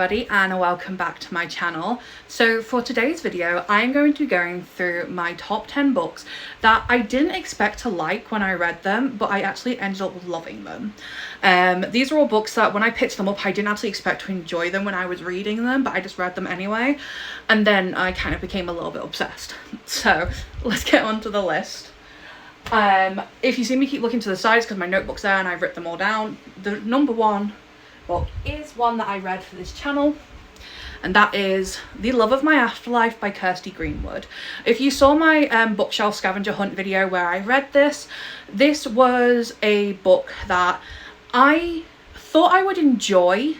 everybody, and welcome back to my channel. So for today's video, I'm going to be going through my top 10 books that I didn't expect to like when I read them, but I actually ended up loving them. These are all books that when I picked them up, I didn't actually expect to enjoy them when I was reading them, but I just read them anyway. And then I kind of became a little bit obsessed. So let's get on to the list. If you see me keep looking to the sides because my notebook's there and I've written them all down, the number one book is one that I read for this channel, and that is The Love of My Afterlife by Kirsty Greenwood. If you saw my bookshelf scavenger hunt video where I read this was a book that I thought I would enjoy,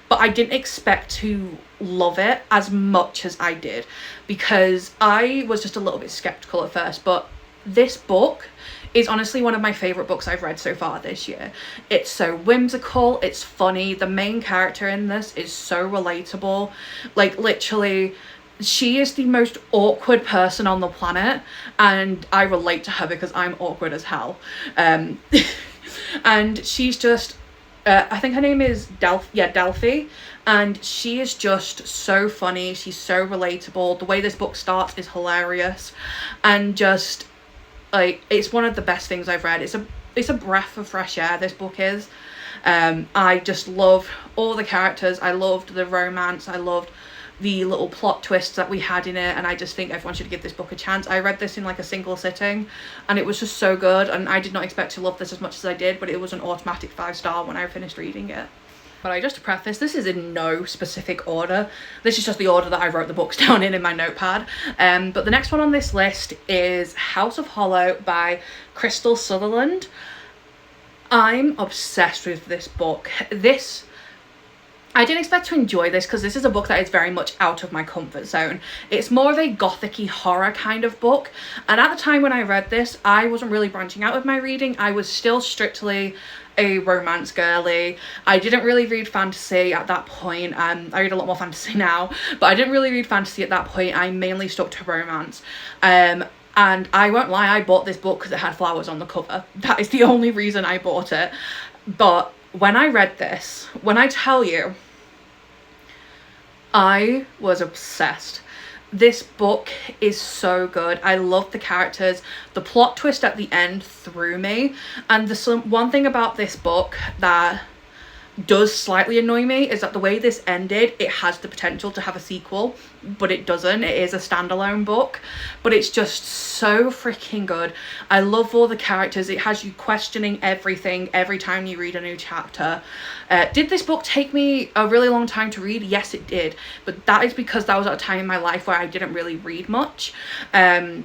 but I didn't expect to love it as much as I did, because I was just a little bit skeptical at first. But this book is honestly one of my favourite books I've read so far this year. It's so whimsical, it's funny, the main character in this is so relatable. Like, literally, she is the most awkward person on the planet, and I relate to her because I'm awkward as hell. And she's just, I think her name is Delphi, and she is just so funny, she's so relatable. The way this book starts is hilarious, and just, like, it's one of the best things I've read. It's a breath of fresh air, this book is. I just love all the characters, I loved the romance, I loved the little plot twists that we had in it, and I just think everyone should give this book a chance. I read this in like a single sitting, and it was just so good, and I did not expect to love this as much as I did, but it was an automatic 5-star when I finished reading it. But just to preface, this is in no specific order. This is just the order that I wrote the books down in my notepad. But the next one on this list is House of Hollow by Crystal Sutherland. I'm obsessed with this book. I didn't expect to enjoy this because this is a book that is very much out of my comfort zone. It's more of a gothic-y horror kind of book, and at the time when I read this, I wasn't really branching out with my reading. I was still strictly a romance girly. I didn't really read fantasy at that point. I read a lot more fantasy now, but I didn't really read fantasy at that point. I mainly stuck to romance. And I won't lie, I bought this book because it had flowers on the cover. That is the only reason I bought it. But when I read this, when I tell you, I was obsessed. This book is so good. I love the characters. The plot twist at the end threw me. And one thing about this book that does slightly annoy me is that the way this ended, it has the potential to have a sequel, but it doesn't. It is a standalone book, but it's just so freaking good. I love all the characters. It has you questioning everything every time you read a new chapter. Did this book take me a really long time to read? Yes, it did, but that is because that was at a time in my life where I didn't really read much. I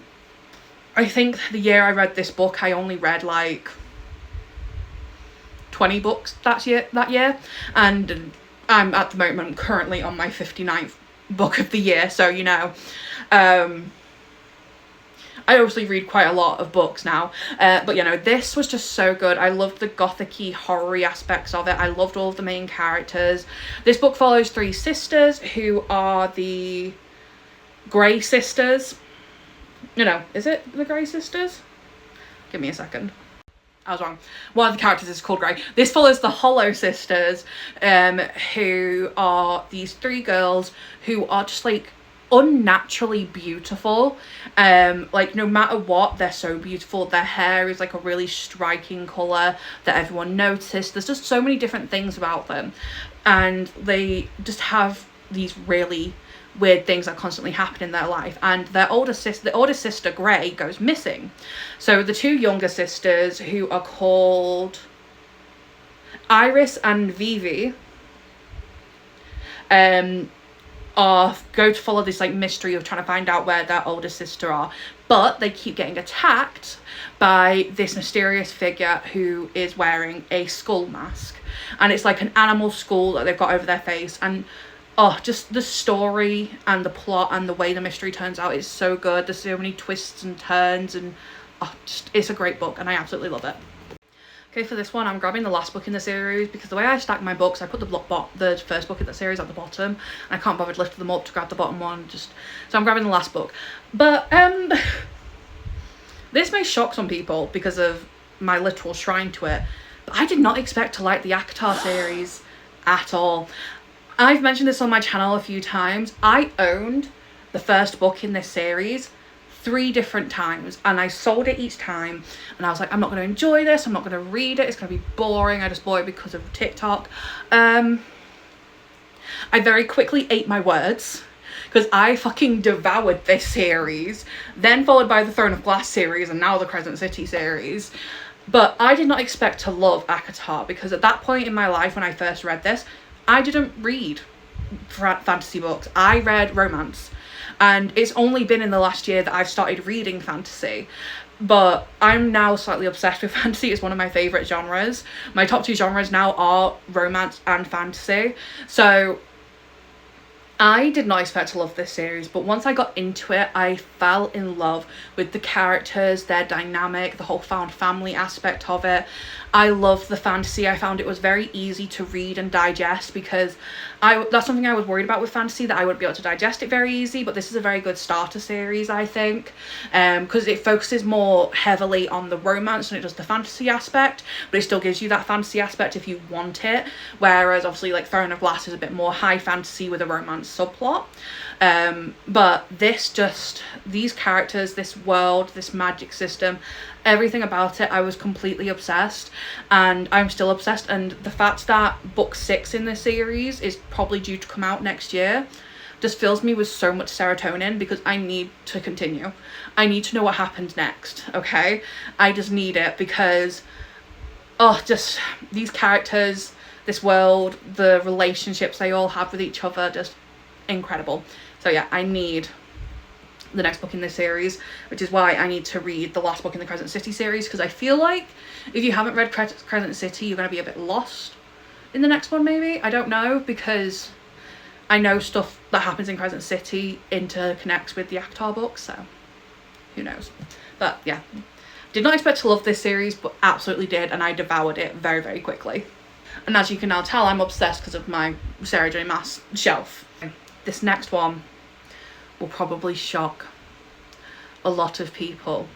think the year I read this book, I only read like 20 books that year, and I'm at the moment currently on my 59th book of the year, so you know, I obviously read quite a lot of books now, but you know, this was just so good. I loved the gothic-y horror-y aspects of it. I loved all of the main characters. This book follows 3 sisters who are the Grey sisters. Is it the Grey sisters? Give me a second. I was wrong. One of the characters is called Grey. This follows the Hollow sisters, who are these 3 girls who are just like unnaturally beautiful. Like, no matter what, they're so beautiful. Their hair is like a really striking colour that everyone noticed. There's just so many different things about them, and they just have these really weird things that constantly happen in their life. And the oldest sister Grey goes missing. So the 2 younger sisters, who are called Iris and Vivi, go to follow this like mystery of trying to find out where their older sister are, but they keep getting attacked by this mysterious figure who is wearing a skull mask, and it's like an animal skull that they've got over their face. And just the story and the plot and the way the mystery turns out is so good. There's so many twists and turns, and it's a great book, and I absolutely love it. Okay, for this one, I'm grabbing the last book in the series because the way I stack my books, I put the first book in the series at the bottom, and I can't bother to lift them up to grab the bottom one, so I'm grabbing the last book. But this may shock some people because of my literal shrine to it, but I did not expect to like the ACOTAR series at all. I've mentioned this on my channel a few times. I owned the first book in this series 3 different times, and I sold it each time, and I was like, I'm not going to enjoy this, I'm not going to read it, it's going to be boring, I just bought it because of TikTok. I very quickly ate my words, because I fucking devoured this series, then followed by the Throne of Glass series, and now the Crescent City series. But I did not expect to love ACOTAR, because at that point in my life when I first read this, I didn't read fantasy books. I read romance. And it's only been in the last year that I've started reading fantasy. But I'm now slightly obsessed with fantasy. It's one of my favourite genres. My top 2 genres now are romance and fantasy. So I did not expect to love this series, but once I got into it, I fell in love with the characters, their dynamic, the whole found family aspect of it. I loved the fantasy. I found it was very easy to read and digest, because that's something I was worried about with fantasy, that I wouldn't be able to digest it very easy, but this is a very good starter series, I think, because it focuses more heavily on the romance than it does the fantasy aspect, but it still gives you that fantasy aspect if you want it, whereas obviously like Throne of Glass is a bit more high fantasy with a romance subplot. But these characters, this world, this magic system, everything about it, I was completely obsessed, and I'm still obsessed. And the fact that book 6 in this series is probably due to come out next year just fills me with so much serotonin, because I need to continue. I need to know what happens next, okay? I just need it, because just these characters, this world, the relationships they all have with each other, just incredible. So yeah, I need the next book in this series, which is why I need to read the last book in the Crescent City series, because I feel like if you haven't read Crescent City, you're going to be a bit lost in the next one, maybe. I don't know, because I know stuff that happens in Crescent City interconnects with the ACOTAR books, so who knows. But yeah, did not expect to love this series, but absolutely did, and I devoured it very, very quickly. And as you can now tell, I'm obsessed because of my Sarah J Maas shelf. This next one will probably shock a lot of people.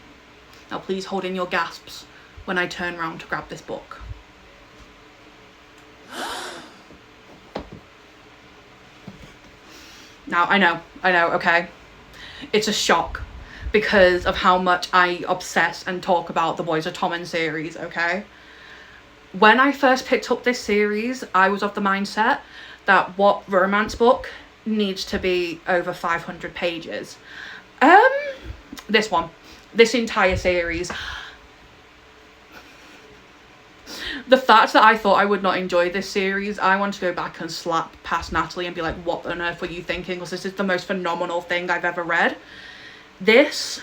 Now please hold in your gasps when I turn around to grab this book. Now, I know, okay? It's a shock because of how much I obsess and talk about the Boys of Tommen series, okay? When I first picked up this series, I was of the mindset that what romance book needs to be over 500 pages? This entire series. The fact that I thought I would not enjoy this series, I want to go back and slap past Natalie and be like, what on earth were you thinking? Because this is the most phenomenal thing I've ever read. This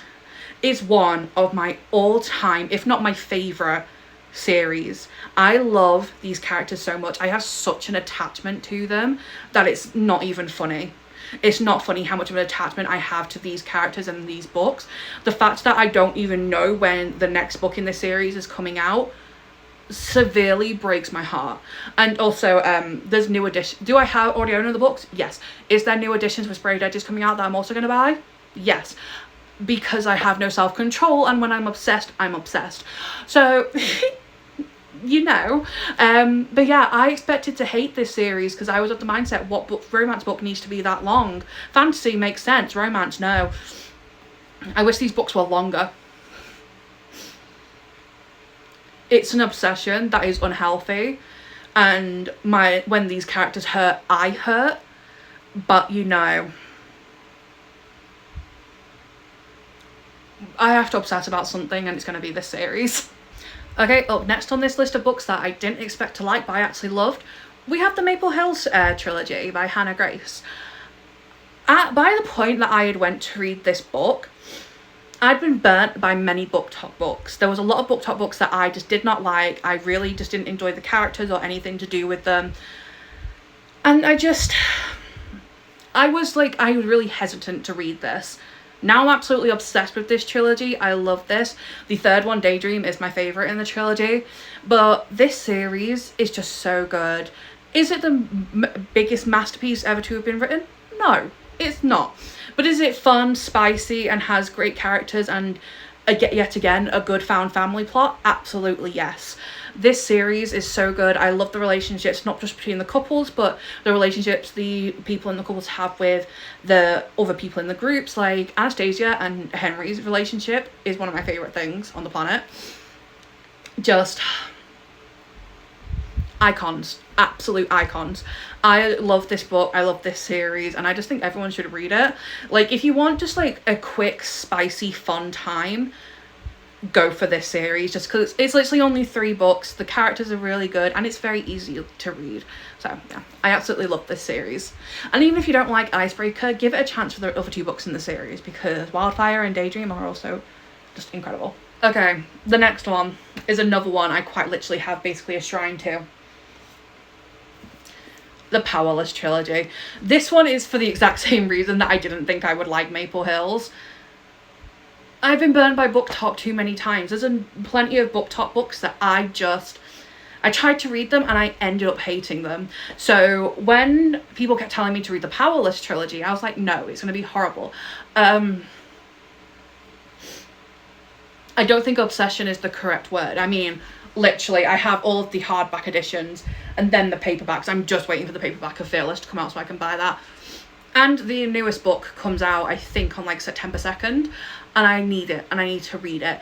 is one of my all-time, if not my favourite series. I love these characters so much. I have such an attachment to them that it's not even funny. It's not funny how much of an attachment I have to these characters and these books. The fact that I don't even know when the next book in this series is coming out severely breaks my heart. And also there's new editions. Do I already own the books? Yes. Is there new editions with sprayed edges coming out that I'm also going to buy? Yes, because I have no self-control, and when I'm obsessed, I'm obsessed. So you know, but yeah, I expected to hate this series because I was of the mindset, what romance book needs to be that long? Fantasy makes sense, romance, no. I wish these books were longer. It's an obsession that is unhealthy, and when these characters hurt, I hurt. But you know, I have to obsess about something, and it's going to be this series. Okay, up next on this list of books that I didn't expect to like but I actually loved, we have the Maple Hills trilogy by Hannah Grace. By the point that I had went to read this book, I'd been burnt by many BookTok books. There was a lot of BookTok books that I just did not like. I really just didn't enjoy the characters or anything to do with them. And I was really hesitant to read this. Now I'm absolutely obsessed with this trilogy. I love this. The third one, Daydream, is my favourite in the trilogy. But this series is just so good. Is it the biggest masterpiece ever to have been written? No, it's not. But is it fun, spicy, and has great characters and yet again a good found family plot? Absolutely yes. This series is so good. I love the relationships, not just between the couples, but the relationships the people in the couples have with the other people in the groups. Like Anastasia and Henry's relationship is one of my favorite things on the planet. Just icons, absolute icons. I love this book, I love this series, and I just think everyone should read it. Like, if you want just like a quick, spicy, fun time, go for this series, just because it's literally only 3 books. The characters are really good and it's very easy to read. So yeah, I absolutely love this series. And even if you don't like Icebreaker, give it a chance for the other 2 books in the series, because Wildfire and Daydream are also just incredible. Okay, the next one is another one I quite literally have basically a shrine to. The Powerless trilogy. This one is for the exact same reason that I didn't think I would like Maple Hills. I've been burned by BookTok too many times. There's plenty of BookTok books that I tried to read them and I ended up hating them. So when people kept telling me to read the Powerless trilogy, I was like, no, it's going to be horrible. I don't think obsession is the correct word. I mean, literally, I have all of the hardback editions and then the paperbacks. I'm just waiting for the paperback of Fearless to come out so I can buy that. And the newest book comes out, I think, on like September 2nd. And I need it, and I need to read it.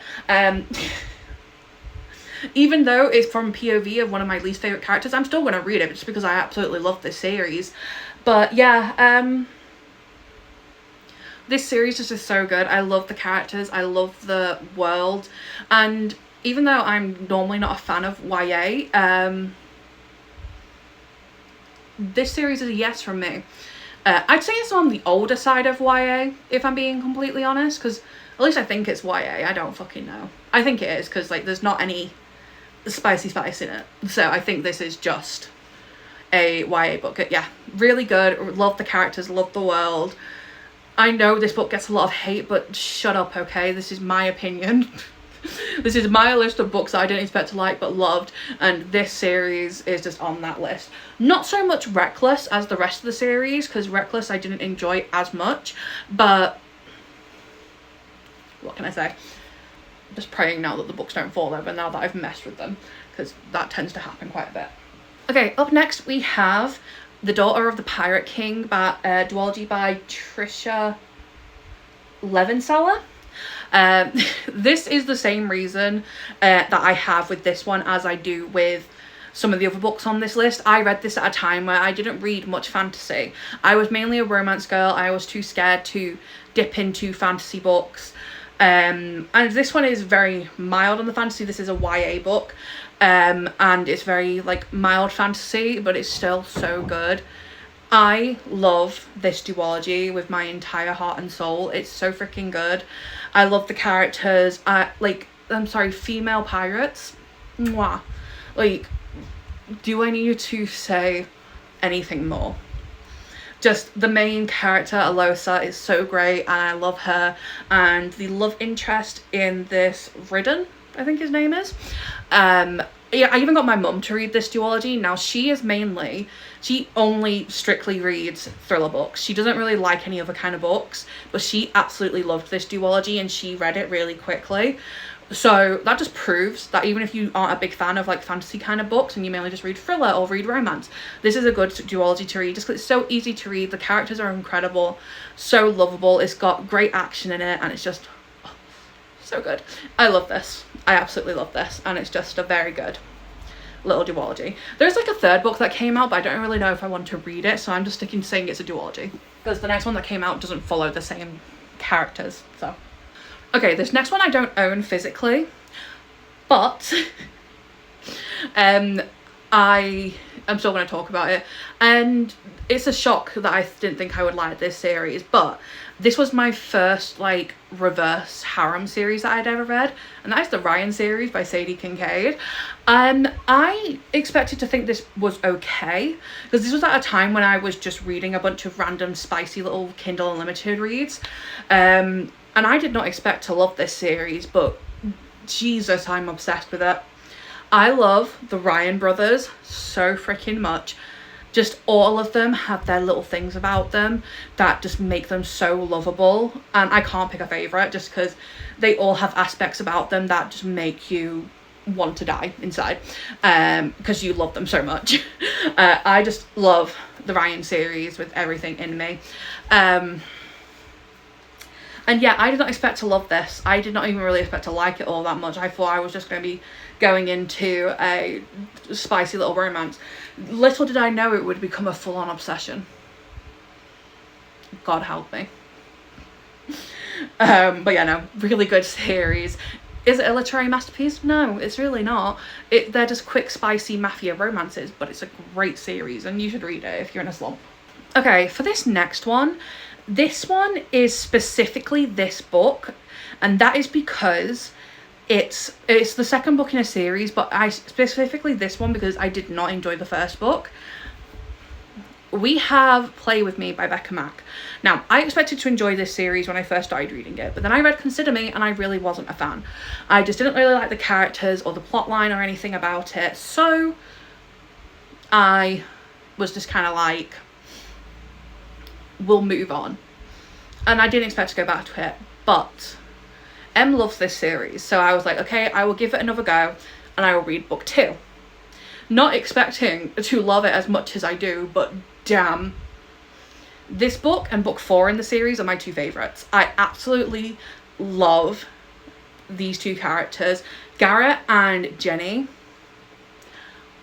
Even though it's from POV of one of my least favourite characters, I'm still going to read it just because I absolutely love this series. But yeah, this series is just so good. I love the characters, I love the world, and even though I'm normally not a fan of YA, this series is a yes from me. I'd say it's on the older side of YA, if I'm being completely honest, because at least I think it's YA. I don't fucking know. I think it is, because like there's not any spicy spice in it. So I think this is just a YA book. Yeah, really good. Love the characters, love the world. I know this book gets a lot of hate, but shut up, okay? This is my opinion. This is my list of books that I didn't expect to like but loved, and this series is just on that list. Not so much Reckless as the rest of the series, because Reckless I didn't enjoy as much, but what can I say? I'm just praying now that the books don't fall over now that I've messed with them, because that tends to happen quite a bit. Okay, up next we have The Daughter of the Pirate King, by duology by Trisha Levenseller. This is the same reason that I have with this one as I do with some of the other books on this list. I read this at a time where I didn't read much fantasy. I was mainly a romance girl. I was too scared to dip into fantasy books. And this one is very mild on the fantasy. This is a YA book. And it's very like mild fantasy, but it's still so good. I love this duology with my entire heart and soul. It's so freaking good. I love the characters. Female pirates. Mwah. Like, do I need to say anything more? Just the main character, Alosa, is so great and I love her. And the love interest in this Ridden, I think his name is. Yeah, I even got my mum to read this duology. Now, she only strictly reads thriller books. She doesn't really like any other kind of books, but she absolutely loved this duology and she read it really quickly. So that just proves that even if you aren't a big fan of like fantasy kind of books and you mainly just read thriller or read romance, this is a good duology to read just because it's so easy to read. The characters are incredible, so lovable. It's got great action in it and it's just so good. I love this. I absolutely love this, and it's just a very good little duology. There's like a 3rd book that came out, but I don't really know if I want to read it, so I'm just sticking to saying it's a duology because the next one that came out doesn't follow the same characters. So okay, this next one I don't own physically, but I am still going to talk about it, and it's a shock that I didn't think I would like this series, but this was my first like reverse harem series that I'd ever read, and that is the Ryan series by Sadie Kincaid. I expected to think this was okay because this was at a time when I was just reading a bunch of random spicy little Kindle Unlimited reads, and I did not expect to love this series, but Jesus, I'm obsessed with it. I love the Ryan brothers so freaking much. Just all of them have their little things about them that just make them so lovable, and I can't pick a favourite just because they all have aspects about them that just make you want to die inside, because you love them so much. I just love the Ryan series with everything in me. And yeah, I did not expect to love this. I did not even really expect to like it all that much. I thought I was just going to be going into a spicy little romance. Little did I know it would become a full-on obsession. God help me. But yeah, no, really good series. Is it a literary masterpiece? No, it's really not. They're just quick, spicy mafia romances, but it's a great series and you should read it if you're in a slump. Okay, for this next one, this one is specifically this book, and that is because it's the second book in a series, but I specifically this one because I did not enjoy the first book. We have Play With Me by Becca Mack. Now, I expected to enjoy this series when I first started reading it, but then I read Consider Me and I really wasn't a fan. I just didn't really like the characters or the plot line or anything about it, so I was just kind of like, we'll move on. And I didn't expect to go back to it, but Em loves this series, so I was like, okay, I will give it another go and I will read book 2. Not expecting to love it as much as I do, but damn. This book and book 4 in the series are my two favourites. I absolutely love these two characters. Garrett and Jenny,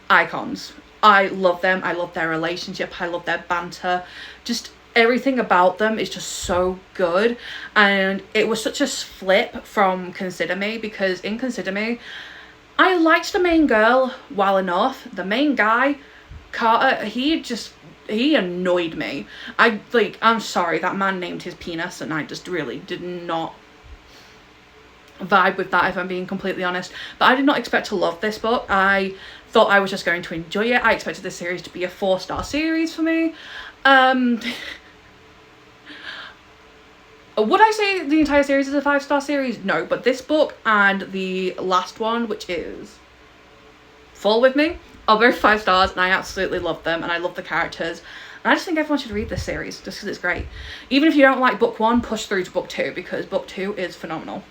icons. I love them. I love their relationship. I love their banter. Just everything about them is just so good. And it was such a flip from Consider Me, because in Consider Me, I liked the main girl well enough. The main guy, Carter, he annoyed me. I'm sorry, that man named his penis and I just really did not vibe with that, if I'm being completely honest. But I did not expect to love this book. I thought I was just going to enjoy it. I expected this series to be a 4-star series for me. Would I say the entire series is a 5-star series? No, but this book and the last one, which is Fall With Me, are both 5 stars, and I absolutely love them, and I love the characters. And I just think everyone should read this series, just because it's great. Even if you don't like book 1, push through to book 2, because book 2 is phenomenal.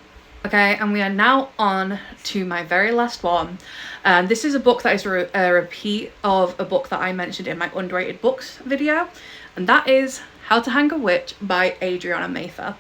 Okay, and we are now on to my very last one. This is a book that is a repeat of a book that I mentioned in my underrated books video, and that is How to Hang a Witch by Adriana Mather.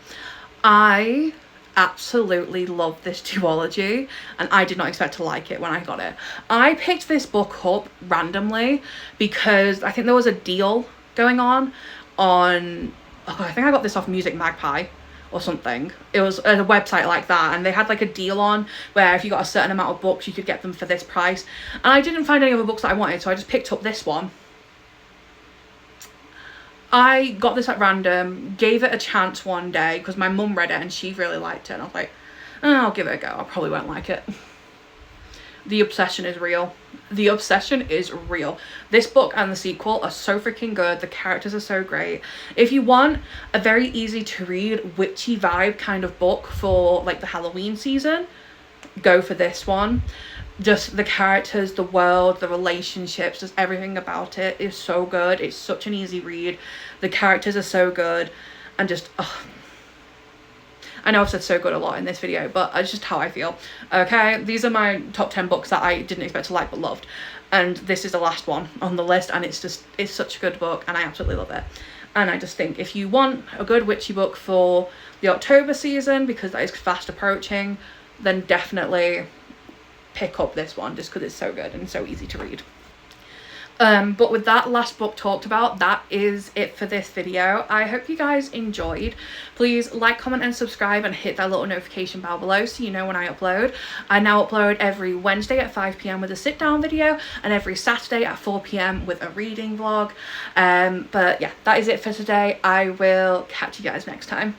I absolutely love this duology, and I did not expect to like it when I got it. I picked this book up randomly because I think there was a deal going on I think I got this off Music Magpie or something. It was a website like that, and they had like a deal on where if you got a certain amount of books you could get them for this price, and I didn't find any other books that I wanted, so I just picked up this one. I got this at random, gave it a chance one day because my mum read it and she really liked it, and I was like, oh, I'll give it a go, I probably won't like it. The obsession is real. The obsession is real. This book and the sequel are so freaking good. The characters are so great. If you want a very easy to read witchy vibe kind of book for like the Halloween season, go for this one. Just the characters, the world, the relationships, just everything about it is so good. It's such an easy read. The characters are so good, and just I know I've said so good a lot in this video, but it's just how I feel. Okay, these are my top 10 books that I didn't expect to like but loved, and this is the last one on the list, and it's such a good book and I absolutely love it. And I just think if you want a good witchy book for the October season, because that is fast approaching, then definitely pick up this one just because it's so good and so easy to read. But with that last book talked about, that is it for this video. I hope you guys enjoyed. Please like, comment and subscribe, and hit that little notification bell below so you know when I upload. I now upload every Wednesday at 5 PM with a sit down video, and every Saturday at 4 PM with a reading vlog. But yeah, that is it for today. I will catch you guys next time.